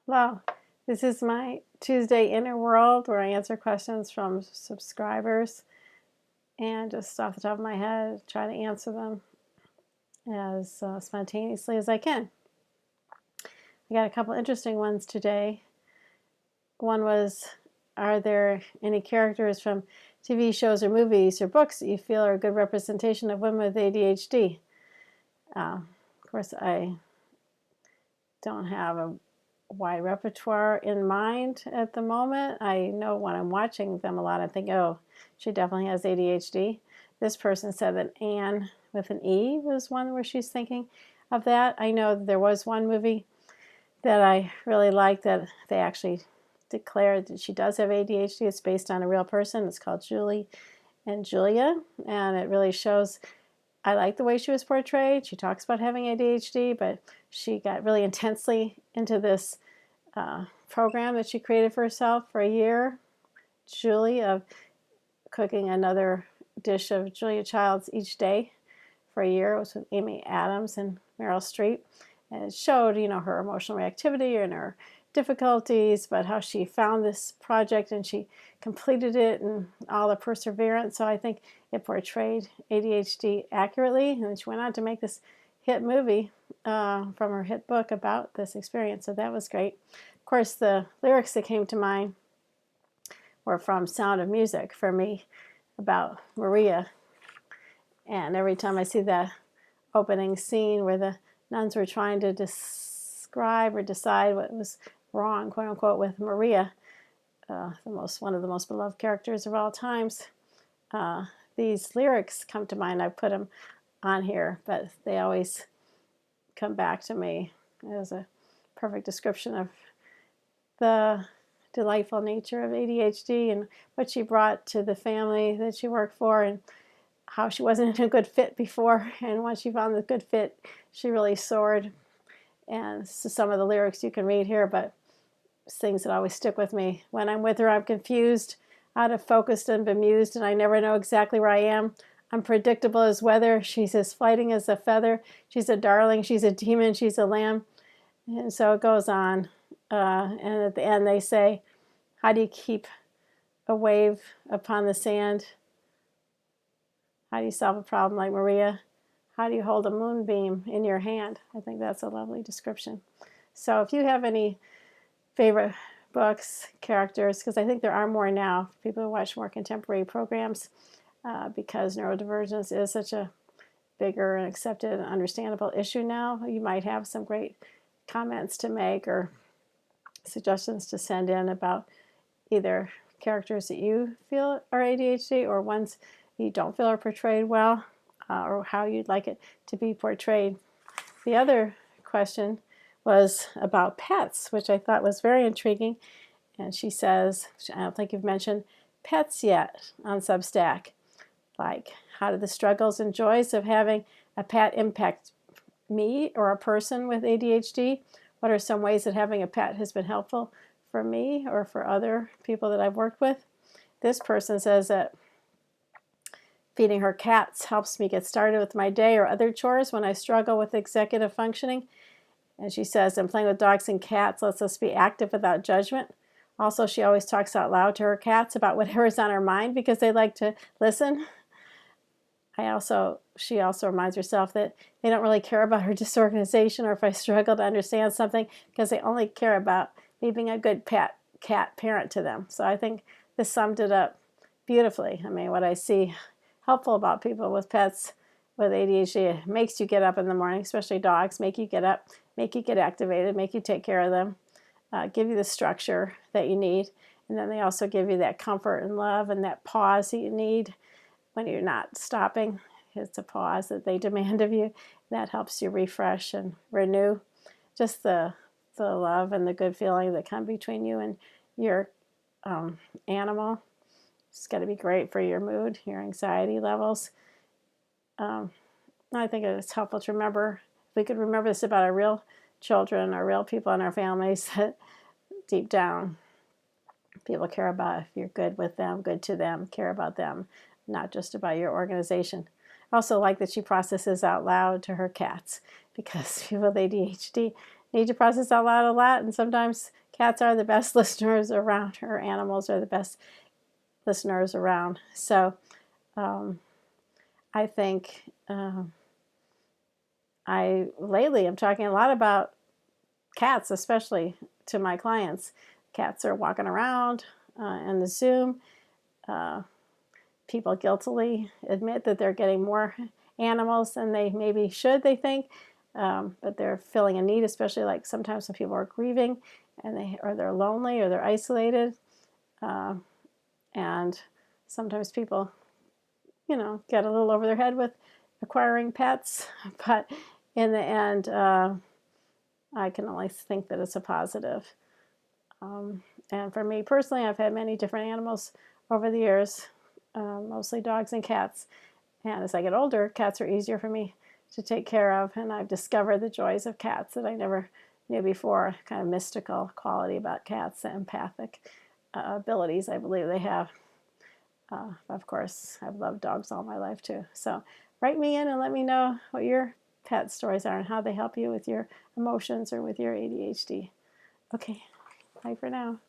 Hello, this is my Tuesday Inner World where I answer questions from subscribers and just off the top of my head try to answer them as spontaneously as I can. I got a couple interesting ones today. One was, are there any characters from TV shows or movies or books that you feel are a good representation of women with ADHD? Of course, I don't have a wide repertoire in mind at the moment. I know when I'm watching them a lot, I think, oh, she definitely has ADHD. This person said that Anne with an E was one where she's thinking of that. I know there was one movie that I really liked that they actually declared that she does have ADHD. It's based on a real person. It's called Julie and Julia, and it really shows. I like the way she was portrayed. She talks about having ADHD, but she got really intensely into this program that she created for herself for a year, Julie, of cooking another dish of Julia Childs each day for a year. It was with Amy Adams and Meryl Streep. And it showed, her emotional reactivity and her difficulties, but how she found this project and she completed it and all the perseverance. So I think it portrayed ADHD accurately. And then she went on to make this hit movie from her hit book about this experience. So that was great. Of course, the lyrics that came to mind were from Sound of Music for me about Maria. And every time I see that opening scene where the nuns were trying to describe or decide what was wrong, quote unquote, with Maria, one of the most beloved characters of all times, these lyrics come to mind. I put them on here, but they always come back to me as a perfect description of the delightful nature of ADHD and what she brought to the family that she worked for, and how she wasn't in a good fit before, and once she found the good fit, she really soared. And so some of the lyrics you can read here, but things that always stick with me. When I'm with her, I'm confused, out of focus and bemused, and I never know exactly where I am. I'm predictable as weather. She's as flighting as a feather. She's a darling. She's a demon. She's a lamb. And so it goes on. And at the end they say, how do you keep a wave upon the sand? How do you solve a problem like Maria? How do you hold a moonbeam in your hand? I think that's a lovely description. So if you have any favorite books, characters, because I think there are more now, people who watch more contemporary programs, because neurodivergence is such a bigger and accepted and understandable issue now, you might have some great comments to make or suggestions to send in about either characters that you feel are ADHD or ones you don't feel are portrayed well, or how you'd like it to be portrayed. The other question was about pets, which I thought was very intriguing. And she says, I don't think you've mentioned pets yet on Substack. Like, how do the struggles and joys of having a pet impact me or a person with ADHD? What are some ways that having a pet has been helpful for me or for other people that I've worked with? This person says that feeding her cats helps me get started with my day or other chores when I struggle with executive functioning. And she says, and playing with dogs and cats lets us be active without judgment. Also, she always talks out loud to her cats about whatever is on her mind because they like to listen. She also reminds herself that they don't really care about her disorganization or if I struggle to understand something because they only care about me being a good cat parent to them. So I think this summed it up beautifully. I mean, what I see helpful about people with pets with ADHD, it makes you get up in the morning, especially dogs, make you get up, make you get activated, make you take care of them, give you the structure that you need. And then they also give you that comfort and love and that pause that you need when you're not stopping. It's a pause that they demand of you. That helps you refresh and renew. Just the love and the good feeling that come between you and your animal. It's got to be great for your mood, your anxiety levels. I think it's helpful to remember, if we could remember this about our real children, our real people in our families, that deep down, people care about if you're good with them, good to them, care about them, not just about your organization. I also like that she processes out loud to her cats, because people with ADHD need to process out loud a lot, and sometimes cats are the best listeners around, or animals are the best listeners around. So I think lately I'm talking a lot about cats, especially to my clients. Cats are walking around in the Zoom. People guiltily admit that they're getting more animals than they maybe should, they think, but they're feeling a need, especially like sometimes when people are grieving and they're lonely or they're isolated. And sometimes people, get a little over their head with acquiring pets, but in the end, I can only think that it's a positive. And for me personally, I've had many different animals over the years, mostly dogs and cats. And as I get older, cats are easier for me to take care of, and I've discovered the joys of cats that I never knew before, kind of mystical quality about cats, the empathic abilities I believe they have. Of course, I've loved dogs all my life too. So write me in and let me know what your pet stories are and how they help you with your emotions or with your ADHD. Okay, bye for now.